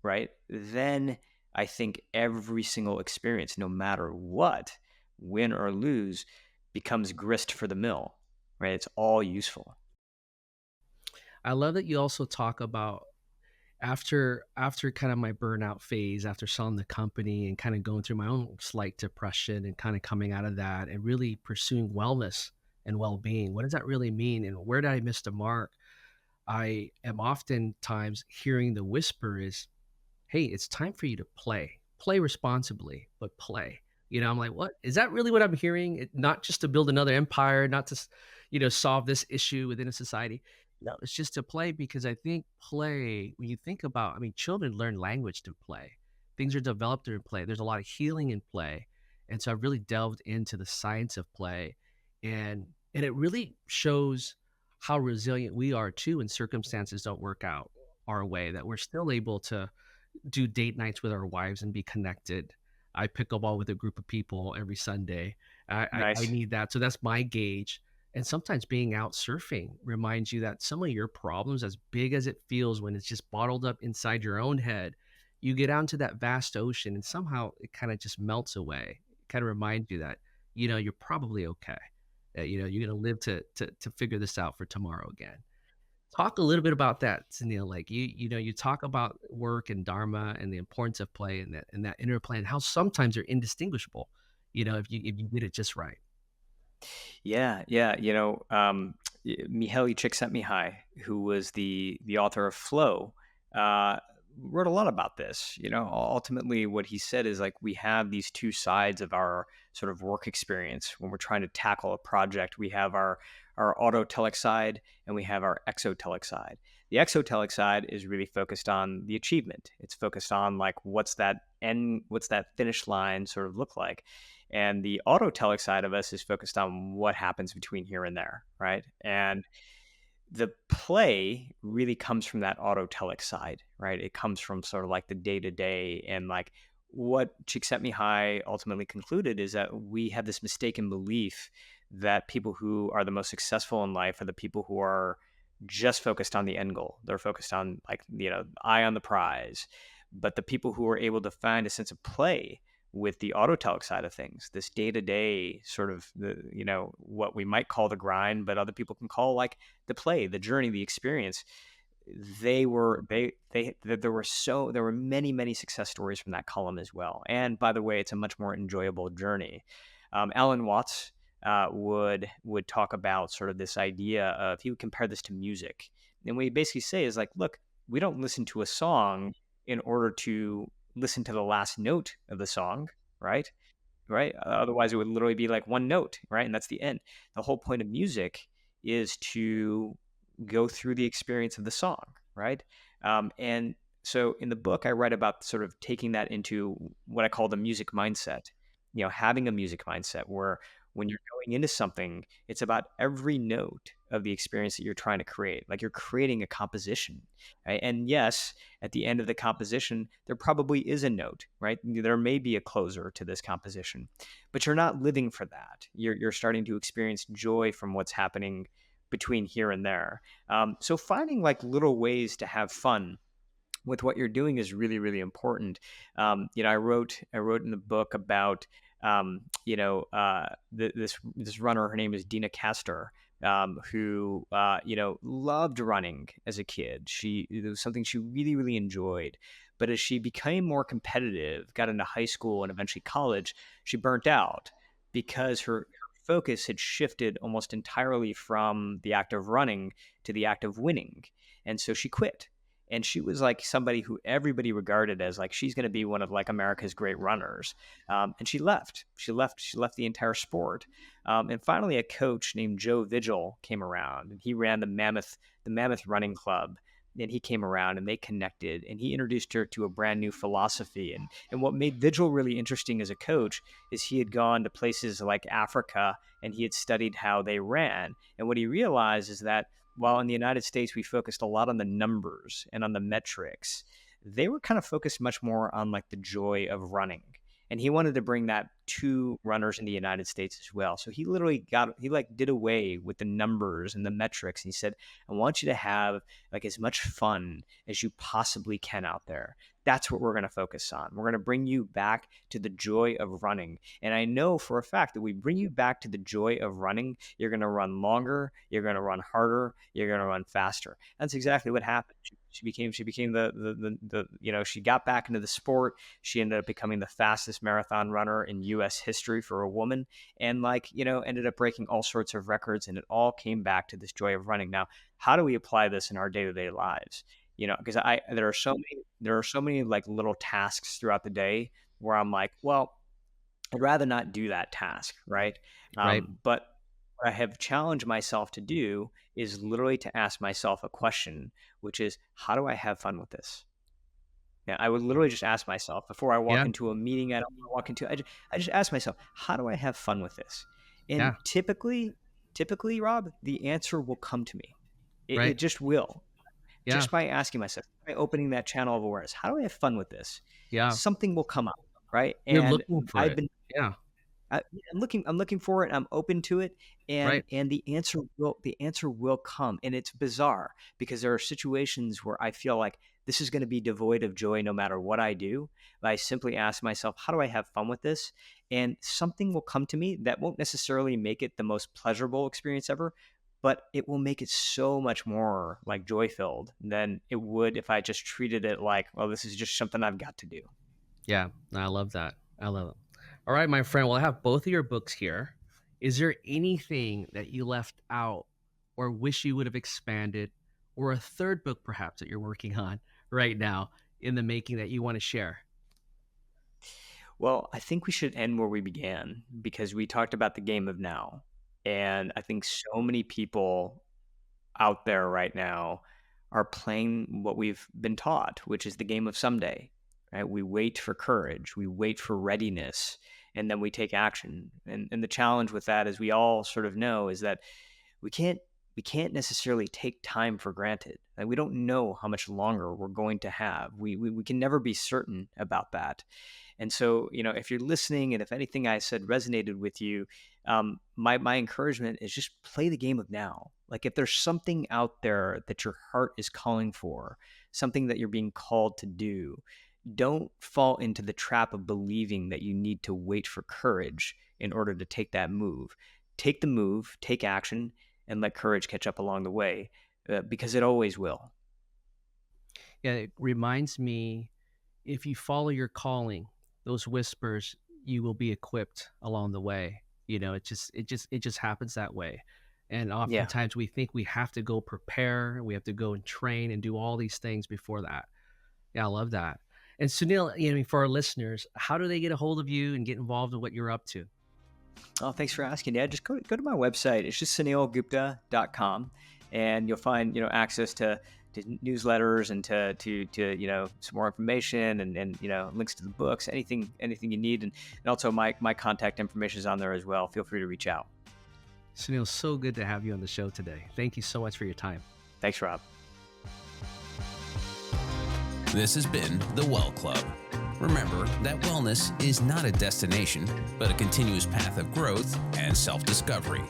right? Then I think every single experience, no matter what, win or lose, becomes grist for the mill, right? It's all useful. I love that you also talk about after kind of my burnout phase, after selling the company and kind of going through my own slight depression and kind of coming out of that and really pursuing wellness and well-being. What does that really mean and where did I miss the mark? I am oftentimes hearing the whisper is, hey, it's time for you to play. Play responsibly, but play. I'm like, what is that really what I'm hearing? Not just to build another empire, not to, solve this issue within a society. No, it's just to play because I think play, when you think about, I mean, children learn language to play. Things are developed through play. There's a lot of healing in play. And so I've really delved into the science of play. And it really shows how resilient we are too when circumstances don't work out our way, that we're still able to do date nights with our wives and be connected. I pickleball with a group of people every Sunday. I Nice. need that. So that's my gauge. And sometimes being out surfing reminds you that some of your problems, as big as it feels when it's just bottled up inside your own head, you get out into that vast ocean and somehow it kind of just melts away. It kind of reminds you that, you're probably okay. You're going to live to figure this out for tomorrow again. Talk a little bit about that, Sunil. Like you talk about work and dharma and the importance of play and that interplay and how sometimes they're indistinguishable. If you did it just right. Yeah, yeah. Mihaly Csikszentmihalyi, who was the author of Flow, uh, wrote a lot about this. Ultimately, what he said is like we have these two sides of our sort of work experience when we're trying to tackle a project. We have our autotelic side and we have our exotelic side. The exotelic side is really focused on the achievement. It's focused on like what's that finish line sort of look like. And the autotelic side of us is focused on what happens between here and there, right? And the play really comes from that autotelic side, right? It comes from sort of like the day to day. And like what Csikszentmihalyi ultimately concluded is that we have this mistaken belief that people who are the most successful in life are the people who are just focused on the end goal. They're focused on like, eye on the prize. But the people who are able to find a sense of play with the autotelic side of things, this day to day sort of what we might call the grind, but other people can call like the play, the journey, the experience. There were many success stories from that column as well. And by the way, it's a much more enjoyable journey. Alan Watts would talk about sort of this idea of, he would compare this to music, and what he basically say is like, look, we don't listen to a song in order to listen to the last note of the song, right? Right? Otherwise, it would literally be like one note, right? And that's the end. The whole point of music is to go through the experience of the song, right? And so in the book, I write about sort of taking that into what I call the music mindset, having a music mindset where when you're going into something, it's about every note of the experience that you're trying to create. Like you're creating a composition, right? And yes, at the end of the composition, there probably is a note, right? There may be a closer to this composition, but you're not living for that. You're starting to experience joy from what's happening between here and there. So finding like little ways to have fun with what you're doing is really, really important. I wrote in the book about this runner. Her name is Dina Castor, who loved running as a kid. It was something she really, really enjoyed. But as she became more competitive, got into high school and eventually college, she burnt out because her focus had shifted almost entirely from the act of running to the act of winning. And so she quit. And she was like somebody who everybody regarded as like, she's going to be one of like America's great runners. And she left. She left the entire sport. And finally, a coach named Joe Vigil came around, and he ran the Mammoth Running Club. And he came around and they connected, and he introduced her to a brand new philosophy. And what made Vigil really interesting as a coach is he had gone to places like Africa and he had studied how they ran. And what he realized is that while in the United States, we focused a lot on the numbers and on the metrics, they were kind of focused much more on like the joy of running. And he wanted to bring that to runners in the United States as well. So he literally did away with the numbers and the metrics. And he said, I want you to have like as much fun as you possibly can out there. That's what we're going to focus on. We're going to bring you back to the joy of running. And I know for a fact that we bring you back to the joy of running, you're going to run longer, you're going to run harder, you're going to run faster. That's exactly what happened. She became she got back into the sport. She ended up becoming the fastest marathon runner in US history for a woman, and ended up breaking all sorts of records, and it all came back to this joy of running. Now, how do we apply this in our day-to-day lives? Because there are so many like little tasks throughout the day where I'm like, well, I'd rather not do that task, right? Right. But what I have challenged myself to do is literally to ask myself a question, which is, how do I have fun with this? Yeah, I would literally just ask myself before I walk Yeah. into a meeting. I don't want to walk into. I just ask myself, how do I have fun with this? And Yeah. typically, Rob, the answer will come to me. It Right. just will, Yeah. just by asking myself, by opening that channel of awareness. How do I have fun with this? Yeah. Something will come up, right? You're And looking for I've it. been Yeah. I'm looking for it. I'm open to it, and Right. the answer will come. And it's bizarre because there are situations where I feel like this is going to be devoid of joy no matter what I do. But I simply ask myself, how do I have fun with this? And something will come to me that won't necessarily make it the most pleasurable experience ever, but it will make it so much more like joy filled than it would if I just treated it like, well, this is just something I've got to do. Yeah. I love that. I love it. All right, my friend. Well, I have both of your books here. Is there anything that you left out or wish you would have expanded, or a third book perhaps that you're working on right now in the making that you want to share? Well, I think we should end where we began because we talked about the game of now. And I think so many people out there right now are playing what we've been taught, which is the game of someday, right? We wait for courage, we wait for readiness, and then we take action. And the challenge with that, as we all sort of know, is that we can't necessarily take time for granted. Like, we don't know how much longer we're going to have. We can never be certain about that. And so, if you're listening and if anything I said resonated with you, my encouragement is just play the game of now. Like, if there's something out there that your heart is calling for, something that you're being called to do, Don't fall into the trap of believing that you need to wait for courage in order to take that move. Take the move, take action, and let courage catch up along the way, because it always will. Yeah, it reminds me, if you follow your calling, those whispers, you will be equipped along the way. It just happens that way. And Yeah. oftentimes we think we have to go prepare, we have to go and train and do all these things before that. Yeah, I love that. And Sunil, for our listeners, how do they get a hold of you and get involved in what you're up to? Oh, thanks for asking. Yeah, just go to my website. It's just suneelgupta.com, and you'll find access to newsletters and to some more information and links to the books, anything you need, and also my contact information is on there as well. Feel free to reach out. Sunil, so good to have you on the show today. Thank you so much for your time. Thanks, Rob. This has been The Well Club. Remember that wellness is not a destination, but a continuous path of growth and self-discovery.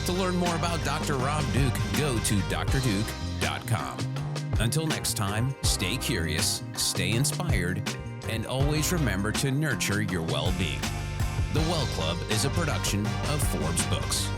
To learn more about Dr. Rob Douk, go to drdouk.com. Until next time, stay curious, stay inspired, and always remember to nurture your well-being. The Well Club is a production of Forbes Books.